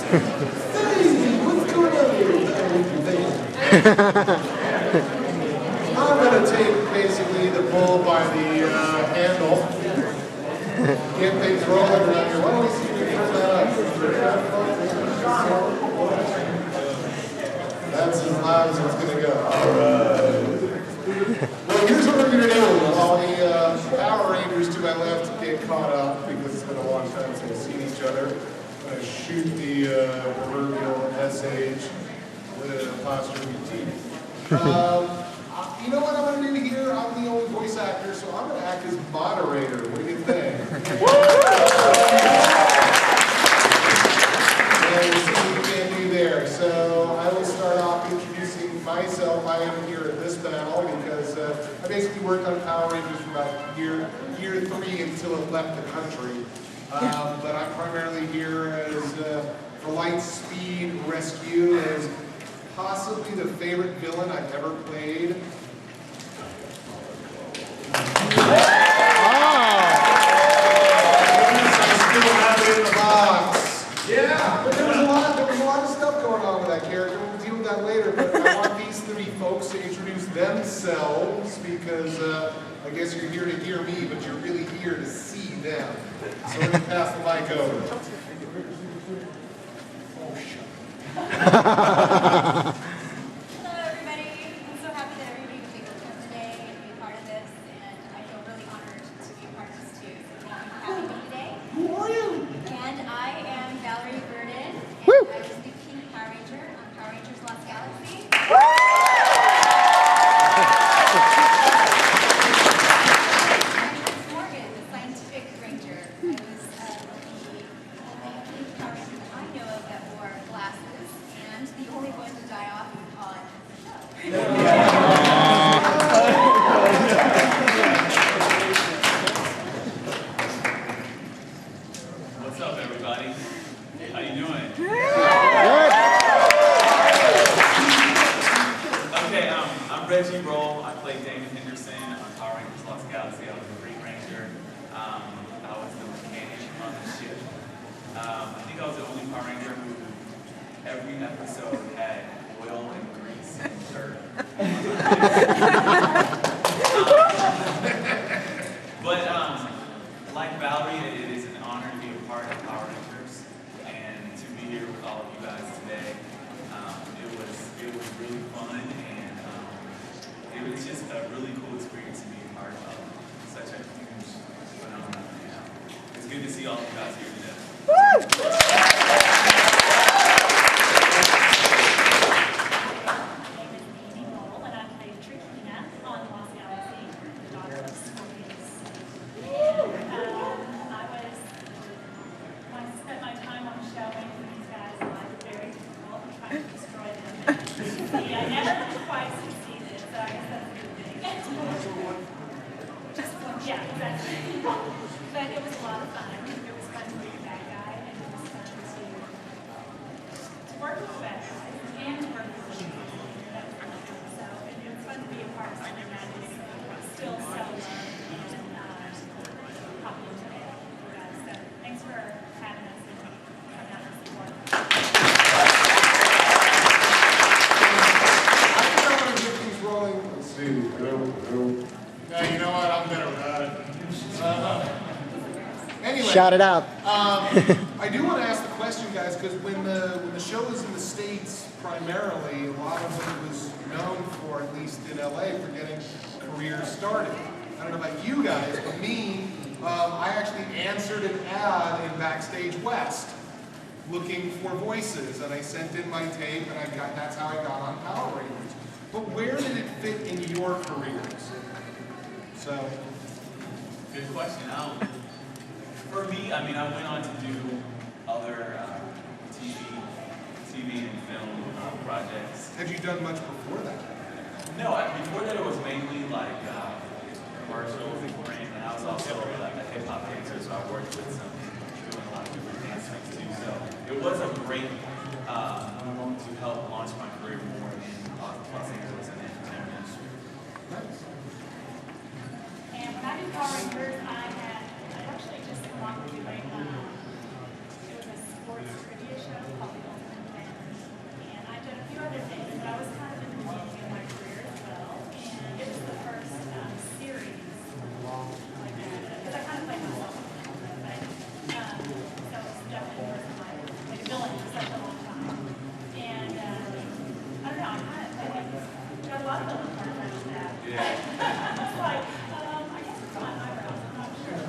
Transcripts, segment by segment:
What's going on here? I'm going to take basically the bull by the handle. Get things rolling around here. Why don't we see if we can turn that up? That's as loud as it's going to go. All right. Well, here's what we're going to do. While the Power Rangers to my left get caught up, because it's been a long time since we've seen each other, I'm going to shoot the proverbial SH with an apostrophe T. You know what I'm going to do here? I'm the only voice actor, so I'm going to act as moderator. What do you think? And we'll see what we can do there. So I will start off introducing myself. I am here at this panel because I basically worked on Power Rangers for about year 3 until it left the country. But I'm primarily here as for Lightspeed Rescue as possibly the favorite villain I've ever played. I still have it in the box. Yeah. But there was a lot of stuff going on with that character. We'll deal with that later. But I want these 3 folks to introduce themselves because I guess you're here to hear me, but you're really here to see them. So let me pass the mic over. Oh, shut up. Hello, everybody. I'm so happy that everybody could take the time today and be a part of this, and I feel really honored to be a part of this too. So thank you for having me today. Who are you? And I am Valerie Vernon, and I was the Pink Power Ranger on Power Rangers Lost Galaxy. Morgan, the scientific ranger. I was the only Pink Power Ranger that I know of that wore glasses, and the only one to die off on the show. What's up, everybody? How you doing? Okay, I'm Reggie Rolle. I played Damon Henderson on Power Rangers Lost Galaxy. I was the Green Ranger. I was the mechanic on the ship. I think I was the only Power Ranger who every episode had oil and grease and dirt. But like Valerie, it is an honor to be a part of Power Rangers and to be here with all of you guys today. It was really fun, and it was just a really cool experience to be a part of such a huge phenomenon. And it's good to see all of you guys here today. Yeah, exactly. But it was a lot of fun. It was fun to be a bad guy, and it was fun to work with bad guys and to work with the So it was fun to be a part of something that is still so loved and popular today. So thanks for having us and coming out and support. I want to get these rolling. Let's see. Yeah, you know what? I'm better without it. Anyway, Shout it out. I do want to ask the question, guys, because when the show was in the States primarily, a lot of it was known for, at least in LA, for getting careers started. I don't know about you guys, but me, I actually answered an ad in Backstage West looking for voices, and I sent in my tape, and that's how I got on Power Rangers. But where did it fit in your careers? So, Good question. For me, I mean, I went on to do other TV and film projects. had you done much before that? No, before that it was mainly like commercials and brand, and I was also like a hip hop dancer, so I worked with some doing a lot of different dance things too. So it was a great to help launch my career more in Los Angeles and entertainment industry. Nice. And when I did Power Rangers, I actually just come on to doing, it was a sports trivia show called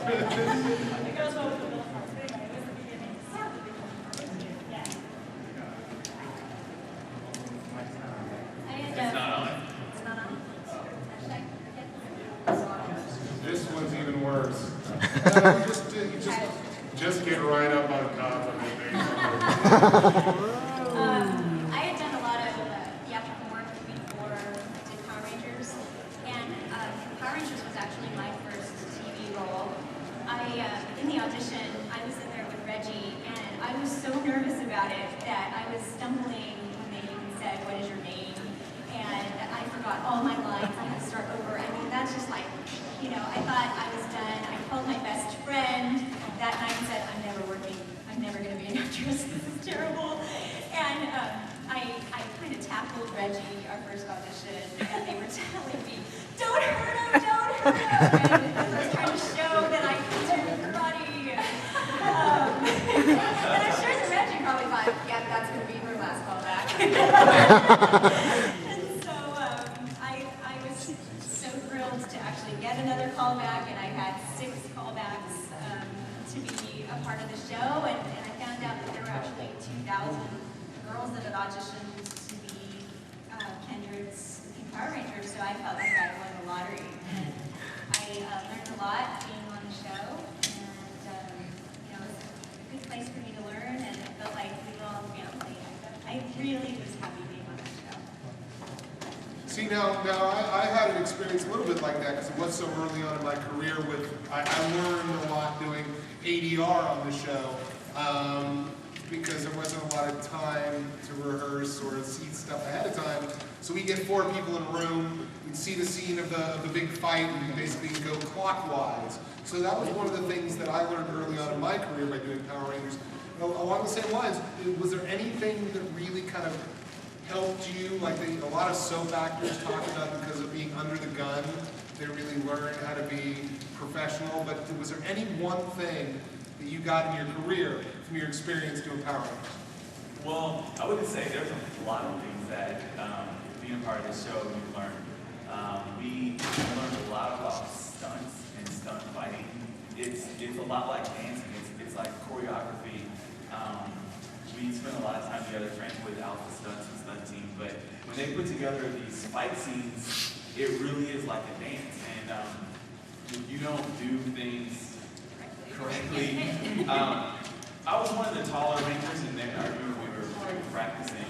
It goes well with the middle parts. But anyway, it was the beginning. Sort of the beginning. Yeah. It's not on. It's not on? Hashtag, This one's even worse. Just get right up on top of it. I had done a lot of theatrical work before I did Power Rangers, and Power Rangers was actually my first TV role. In the audition, I was in there with Reggie, and I was so nervous about it that I was stumbling when they even said, "What is your name?" And I forgot all my lines. I had to start over. I mean, that's just like, you know, I thought I was done. I called my best friend that night and said, I'm never going to be an actress. This is terrible. And I kind of tackled Reggie, our first audition, and they were telling me, don't hurt him, don't hurt him. And I was trying to show that I could do karate. And I'm sure that Reggie probably thought, yeah, that's going to be her last callback. And so I was so thrilled to actually get another callback, and I had 6 callbacks to be a part of the show, and I found out that there were actually 2,000 girls that had auditioned to be Kendrick's Power Rangers, so I felt like I won the lottery. And I learned a lot being on the show, and you know, it was a good place for me to learn, and it felt like we were all family. I really was happy being on that show. See, now I had an experience a little bit like that because it was so early on in my career. I learned a lot doing ADR on the show because there wasn't a lot of time to rehearse or see stuff ahead of time. So we get 4 people in a room, we'd see the scene of the big fight and basically go clockwise. So that was one of the things that I learned early on in my career by doing Power Rangers. Along the same lines, was there anything that really kind of helped you, like a lot of soap actors talk about because of being under the gun, they really learn how to be professional, but was there any one thing that you got in your career from your experience doing Power Rangers? Well, I wouldn't say there's a lot of things that being a part of this show we learned. We learned a lot about stunts and stunt fighting. It's a lot like dancing. It's like choreography. We spend a lot of time together training with Alpha Stunts and stunt team, but when they put together these fight scenes, it really is like a dance. And if you don't do things correctly, I was one of the taller rangers, and then I remember we were practicing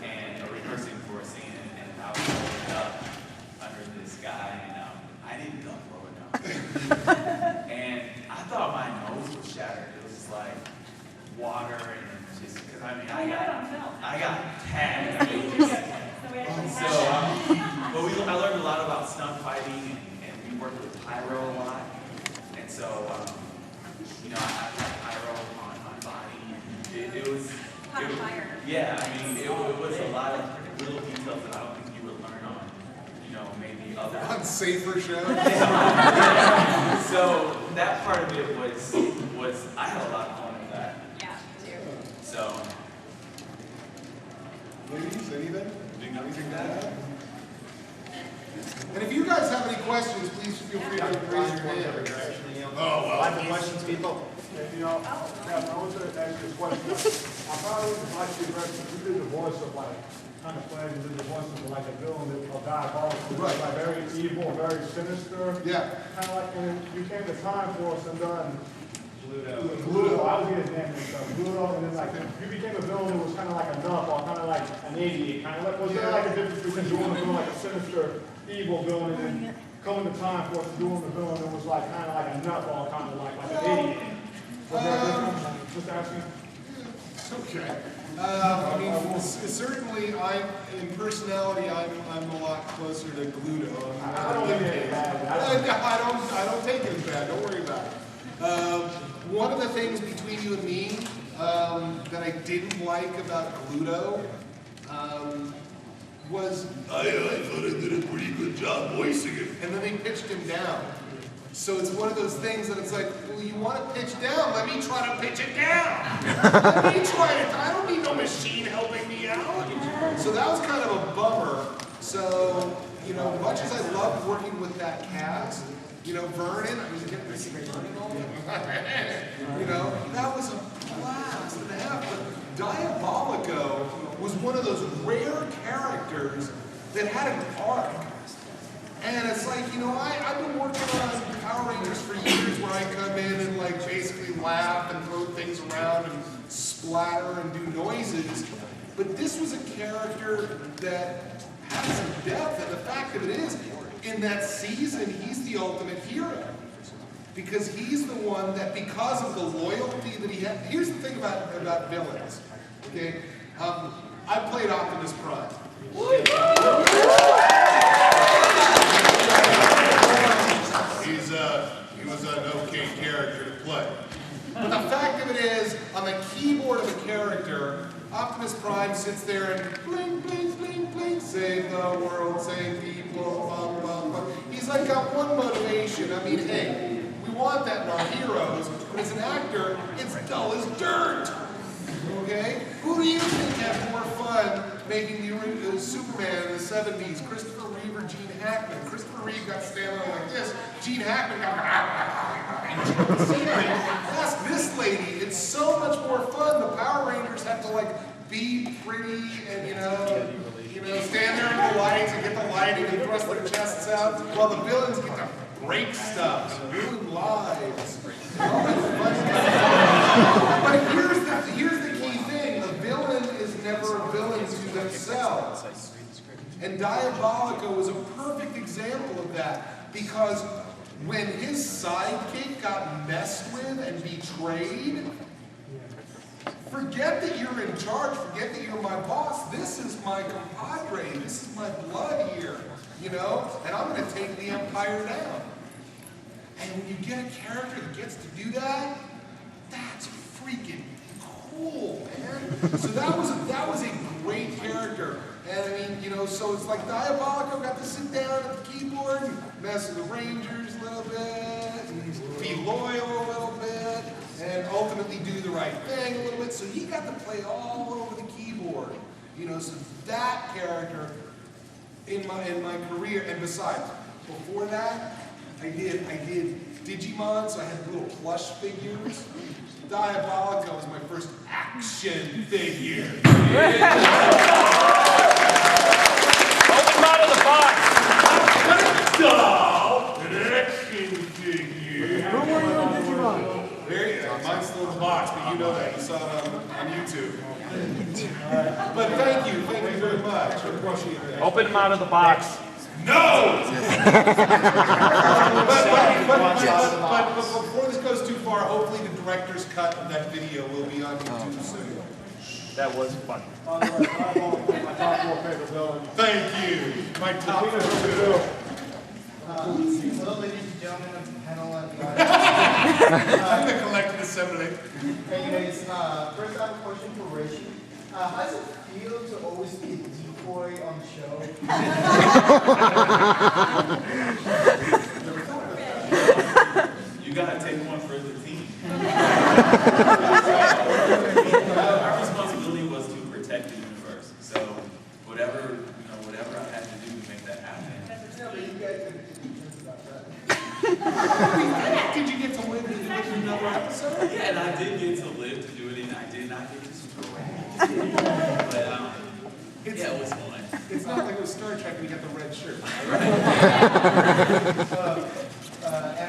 and rehearsing for a scene, and I was holding up under this guy, and I didn't duck low enough. And I thought my nose was shattered. It was just like water and just, because I mean, I got tagged. I mean, but I learned a lot about stunt fighting, and we worked with pyro a lot. And so, you know, I had pyro on my body. It was fire. Yeah, I mean, it was a lot of little details that I don't think you would learn on, you know, maybe other. On safer shows? Yeah. So that part of it was I had a lot of fun with that. Yeah, me too. So. Ladies, anything? Anything to add? And if you guys have any questions, please feel free to raise your hand. Oh, well. Live questions, people? You know, I was going to ask you a question. I probably would like to address, you did the voice of like, kind of playing, you did the voice of like a villain, a diabolical, Right. like very evil, very sinister. Yeah. Kind of like when you came to time for us and done Bluto. I was getting damn mixed up. Bluto, and then like you became a villain who was kind of like a nut or kind of like an idiot. Kind of like, was there like a difference between doing a villain like a sinister, evil villain, and then coming to time for us and doing the villain that was like kind of like a nut or kind of like an idiot? Was there a difference? Just asking. Okay. I mean, certainly, in personality, I'm a lot closer to Gluto. I don't think it's bad. I don't take it as bad. Don't worry about it. One of the things between you and me that I didn't like about Gluto was I thought I did a pretty good job voicing it, and then they pitched him down. So it's one of those things that it's like, well, you want to pitch down? Let me try to pitch it down. Let me try it. I don't need no machine helping me out. So that was kind of a bummer. So, you know, much as I loved working with that cast, you know, Vernon, I mean, you get to see Vernon all the You know, that was a blast and a half. But Diabolico was one of those rare characters that had an arc. And it's like, you know, I've been working on Power Rangers for years where I come in and like basically laugh and throw things around and splatter and do noises. But this was a character that had some depth, and the fact of it is, in that season, he's the ultimate hero. Because he's the one that, because of the loyalty that he had, here's the thing about villains, okay? I played Optimus Prime. He was an okay character to play. But the fact of it is, on the keyboard of a character, Optimus Prime sits there and blink, blink, blink, blink, save the world, save people, blah, blah, blah. He's like got one motivation. I mean, hey, we want that in our heroes, but as an actor, it's dull as dirt. Okay? Who do you think had more fun making the Superman in the 70s? Christopher Reeve or Gene Hackman? Christopher Reeve got standing on like this. Gene Hackman got ask this lady. It's so much more fun. The Power Rangers have to like be pretty and you know, stand there in the lights and get the lighting and thrust their chests out, while the villains get to break stuff, ruin lives. But here's the key thing: the villain is never a villain to themselves. And Diabolico was a perfect example of that, because when his sidekick got messed with and betrayed, forget that you're in charge, forget that you're my boss, this is my compadre, this is my blood here, you know, and I'm going to take the Empire down. And when you get a character that gets to do that, that's freaking cool, man. So that was a great character. And I mean, you know, so it's like Diabolico got to sit down at the keyboard and mess with the Rangers a little bit, and be loyal a little bit, and ultimately do the right thing a little bit. So he got to play all over the keyboard. You know, so that character in my career, and besides, before that, I did Digimon, so I had little plush figures. Diabolico was my first action figure. Open out of the box. Doll, an action figure. Who were you on Digimon? There you go. Mine's still in the box, but you know that. You saw it on YouTube. But thank you very much. I appreciate that. Open them out of the box. No! but before this goes too far, hopefully the director's cut of that video will be on YouTube soon. That was fun. My top 4 favorite villain. Thank you. My top Hello, ladies and gentlemen of the panel and the I'm the collected assembly. Hey guys, first I have a question for Reggie. How does it feel to always be a decoy on the show? You gotta take one for the team. Our responsibility was to protect the universe. So whatever I had to do to make that happen. No, but you guys could do about that. Did you get to live in another episode? Yeah, and I did get to live to do it, and I did not get destroyed. But yeah, it was fun. It's not like it was Star Trek and you got the red shirt. And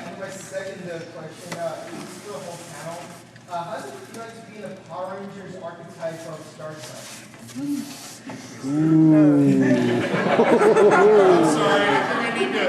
for my second question, this is for the whole panel. How does it feel like to be in a Power Rangers archetype of Star Trek? I'm sorry, I think I need to